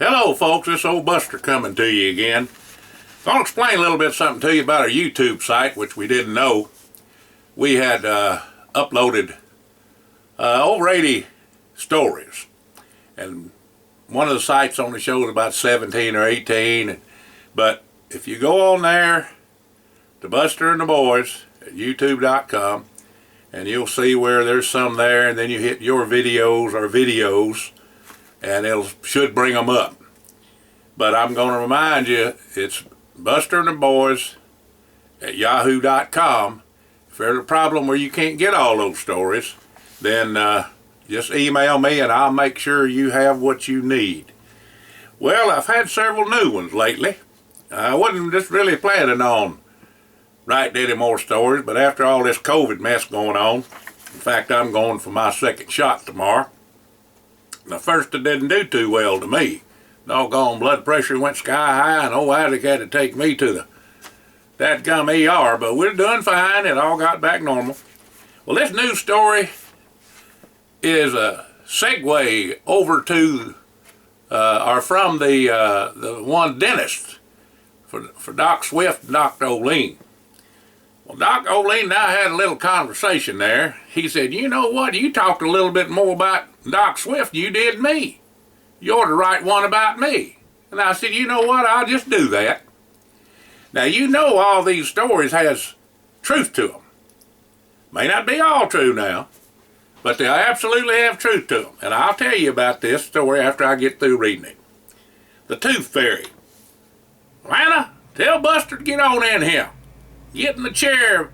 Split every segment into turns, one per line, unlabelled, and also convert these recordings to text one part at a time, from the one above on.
Hello folks, this old Buster coming to you again. I'll explain a little bit something to you about our YouTube site, which we didn't know. We had uploaded over 80 stories, and one of the sites only shows about 17 or 18, but if you go on there to Buster and the Boys at youtube.com, and you'll see where there's some there, and then you hit your videos or videos, and it should bring them up. But I'm going to remind you, it's Buster and the Boys at yahoo.com. If there's a problem where you can't get all those stories, then just email me and I'll make sure you have what you need. Well, I've had several new ones lately. I wasn't just really planning on writing any more stories, but after all this COVID mess going on, in fact, I'm going for my second shot tomorrow. The first it didn't do too well to me. Doggone blood pressure went sky high, and old Isaac had to take me to the dadgum ER, but we're doing fine. It all got back normal. Well, this news story is a segue over to, or from the one dentist for Doc Swift and Dr. Olin. Well, Doc Olin and I had a little conversation there. He said, you know what, you talked a little bit more about Doc Swift than you did me. You're the right one about me. And I said, you know what, I'll just do that. Now, you know all these stories has truth to them. May not be all true now, but they absolutely have truth to them. And I'll tell you about this story after I get through reading it. The Tooth Fairy. Lana, tell Buster to get on in here. Get in the chair,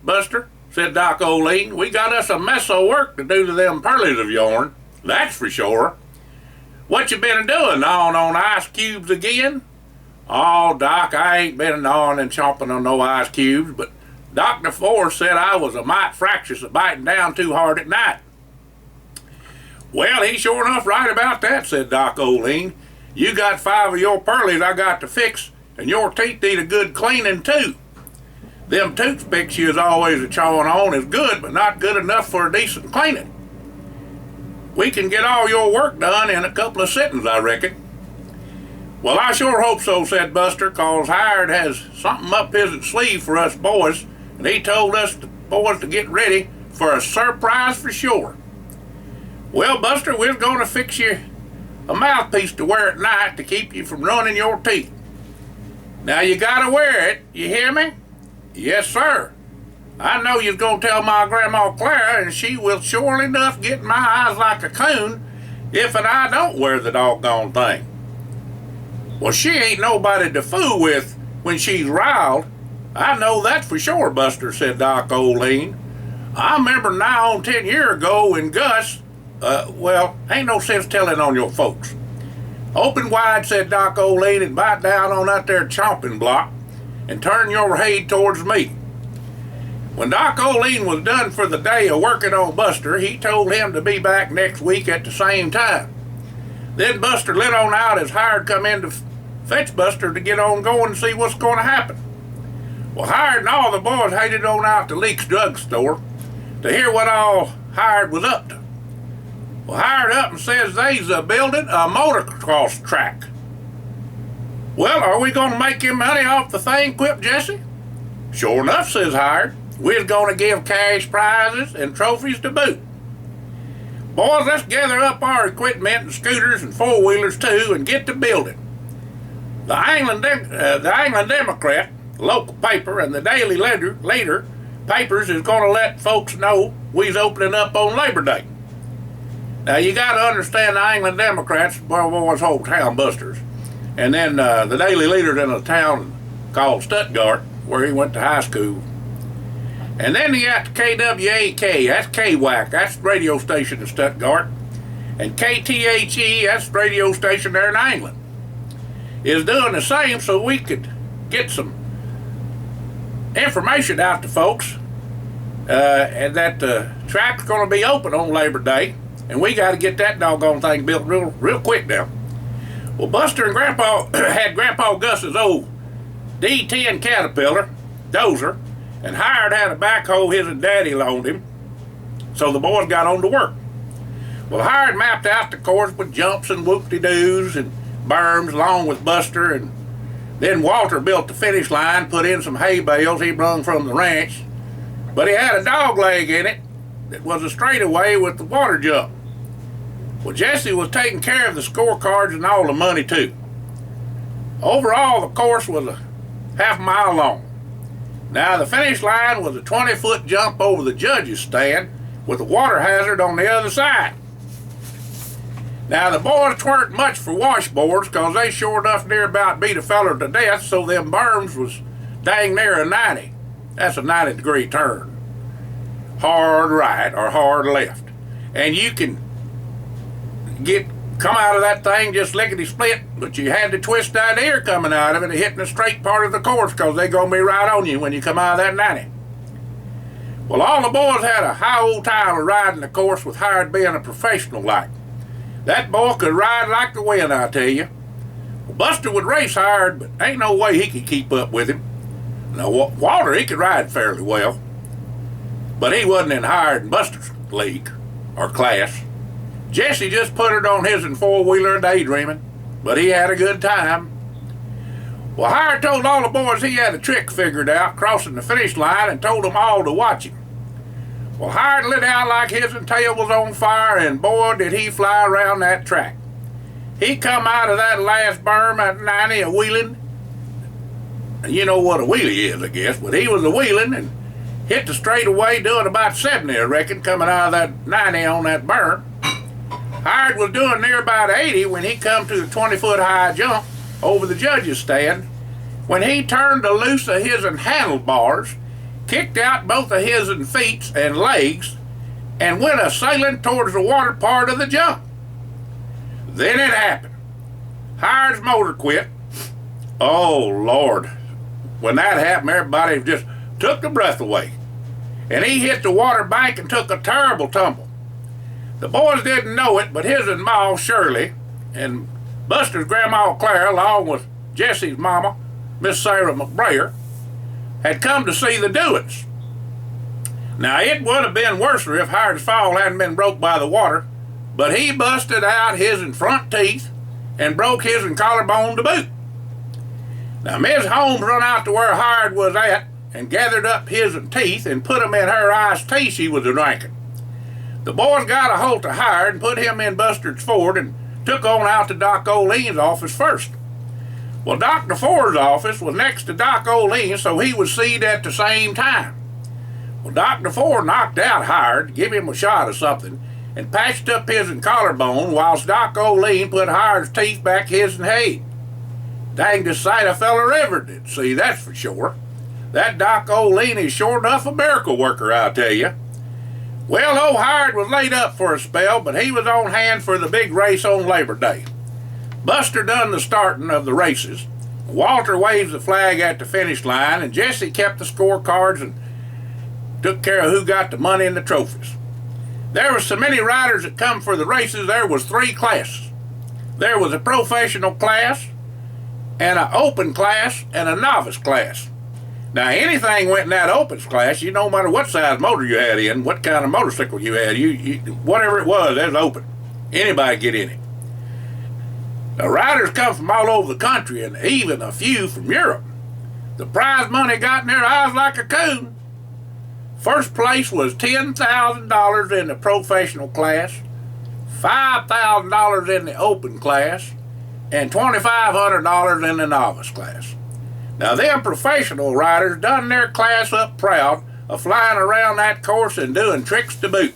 Buster, said Doc Olin. We got us a mess of work to do to them pearlies of yourn, that's for sure. What you been doing, gnawing on ice cubes again? Oh, Doc, I ain't been gnawing and chomping on no ice cubes, but Dr. Forrest said I was a mite fractious of biting down too hard at night. Well, he's sure enough right about that, said Doc Olin. You got 5 of your pearlies I got to fix, and your teeth need a good cleaning too. Them toothpicks you is always a-chawing on is good, but not good enough for a decent cleaning. We can get all your work done in a couple of sittings, I reckon. Well, I sure hope so, said Buster, 'cause Hired has something up his sleeve for us boys, and he told us the boys to get ready for a surprise for sure. Well, Buster, we're going to fix you a mouthpiece to wear at night to keep you from ruining your teeth. Now, you gotta wear it, you hear me? Yes, sir. I know you're going to tell my Grandma Clara, and she will surely enough get in my eyes like a coon if and I don't wear the doggone thing. Well, she ain't nobody to fool with when she's riled. I know that for sure, Buster, said Doc Olin. I remember nigh on 10 years ago when Gus, well, ain't no sense telling on your folks. Open wide, said Doc Olin, and bite down on that there chomping block and turn your head towards me. When Doc Olin was done for the day of working on Buster, he told him to be back next week at the same time. Then Buster lit on out as Hired come in to fetch Buster to get on going and see what's going to happen. Well, Hired and all the boys headed on out to Leak's drugstore to hear what all Hired was up to. Well, Hired up and says they's building a motocross track. Well, are we going to make him money off the thing, quipped Jesse? Sure enough, says Hired. We're going to give cash prizes and trophies to boot. Boys, let's gather up our equipment and scooters and four-wheelers too and get to building. The England Democrat, the local paper, and the Daily Leader papers is going to let folks know we's opening up on Labor Day. Now, you got to understand the England Democrats, well, boys, whole town busters. And then the Daily Leader's in a town called Stuttgart, where he went to high school. And then you got the KWAK, that's KWAC, that's the radio station in Stuttgart. And KTHE, that's the radio station there in England. Is doing the same so we could get some information out to folks. And that the track's going to be open on Labor Day. And we got to get that doggone thing built real quick now. Well, Buster and Grandpa had Grandpa Gus's old D10 Caterpillar, dozer, and Hired had a backhoe his daddy loaned him, so the boys got on to work. Well, Hired mapped out the course with jumps and whoop-de-doos and berms along with Buster, and then Walter built the finish line, put in some hay bales he brung from the ranch, but he had a dog leg in it that was a straightaway with the water jump. Well, Jesse was taking care of the scorecards and all the money too. Overall, the course was a half mile long. Now, the finish line was a 20-foot jump over the judges' stand with a water hazard on the other side. Now, the boys weren't much for washboards because they sure enough near about beat a feller to death, so them berms was dang near a 90. That's a 90-degree turn. Hard right or hard left. And you can come out of that thing just lickety-split, but you had to twist that ear coming out of it and hitting the straight part of the course because they're going to be right on you when you come out of that 90. Well, all the boys had a high old time of riding the course with Hired being a professional like. That boy could ride like the wind, I tell you. Well, Buster would race Hired, but ain't no way he could keep up with him. Now, Walter, he could ride fairly well, but he wasn't in Hired and Buster's league or class. Jesse just put it on his and four-wheeler daydreaming, but he had a good time. Well, Hired told all the boys he had a trick figured out crossing the finish line and told them all to watch him. Well, Hired lit out like his and tail was on fire, and boy, did he fly around that track. He come out of that last berm at 90 a wheeling. You know what a wheelie is, I guess, but he was a wheeling and hit the straightaway doing about 70, I reckon, coming out of that 90 on that berm. Hired was doing near about 80 when he come to the 20-foot high jump over the judges' stand, when he turned the loose of his and handlebars, kicked out both of his and feet and legs, and went a-sailing towards the water part of the jump. Then it happened. Hired's motor quit. Oh, Lord. When that happened, everybody just took the breath away. And he hit the water bank and took a terrible tumble. The boys didn't know it, but his and Ma Shirley and Buster's Grandma Claire, along with Jesse's mama, Miss Sarah McBrayer, had come to see the doings. Now, it would have been worse if Hired's fall hadn't been broke by the water, but he busted out his and front teeth and broke his and collarbone to boot. Now, Miss Holmes run out to where Hired was at and gathered up his and teeth and put 'em in her iced tea she was a-drinking. The boys got a holt of Hired and put him in Buster's Ford and took on out to Doc Olin's office first. Well, Dr. Ford's office was next to Doc Olin, so he was seen at the same time. Well, Dr. Ford knocked out Hired, give him a shot of something, and patched up his and collarbone, whilst Doc Olin put Hired's teeth back his and head. Dangest sight a feller ever did see, that's for sure. That Doc Olin is sure enough a miracle worker, I'll tell you. Well, old Hired was laid up for a spell, but he was on hand for the big race on Labor Day. Buster done the starting of the races. Walter waved the flag at the finish line, and Jesse kept the scorecards and took care of who got the money and the trophies. There were so many riders that come for the races, there was 3 classes. There was a professional class, and an open class, and a novice class. Now, anything went in that opens class, no matter what size motor you had in, what kind of motorcycle you had, whatever it was open. Anybody get in it. The riders come from all over the country, and even a few from Europe. The prize money got in their eyes like a coon. First place was $10,000 in the professional class, $5,000 in the open class, and $2,500 in the novice class. Now, them professional riders done their class up proud of flying around that course and doing tricks to boot.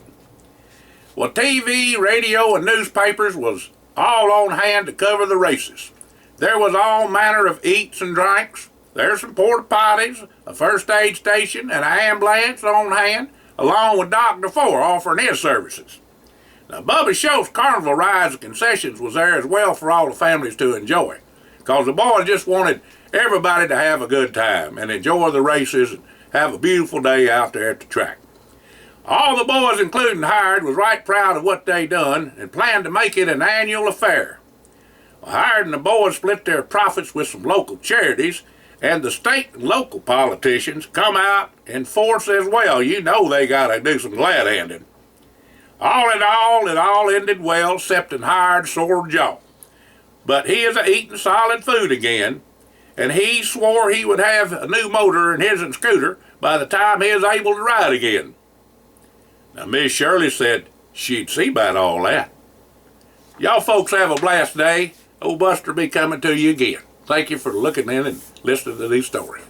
Well, TV, radio, and newspapers was all on hand to cover the races. There was all manner of eats and drinks. There's some porta potties, a first aid station, and an ambulance on hand, along with Dr. Ford offering his services. Now, Bubba Schultz carnival rides and concessions was there as well for all the families to enjoy, because the boys just wanted everybody to have a good time and enjoy the races and have a beautiful day out there at the track. All the boys, including Hired, was right proud of what they done and planned to make it an annual affair. Well, Hired and the boys split their profits with some local charities, and the state and local politicians come out in force as well. They got to do some glad-handing. All in all, it all ended well, except in Hired's sore jaw. but he is eating solid food again, and he swore he would have a new motor in his scooter by the time he was able to ride again. Now, Miss Shirley said she'd see about all that. Y'all folks have a blessed day. Old Buster be coming to you again. Thank you for looking in and listening to these stories.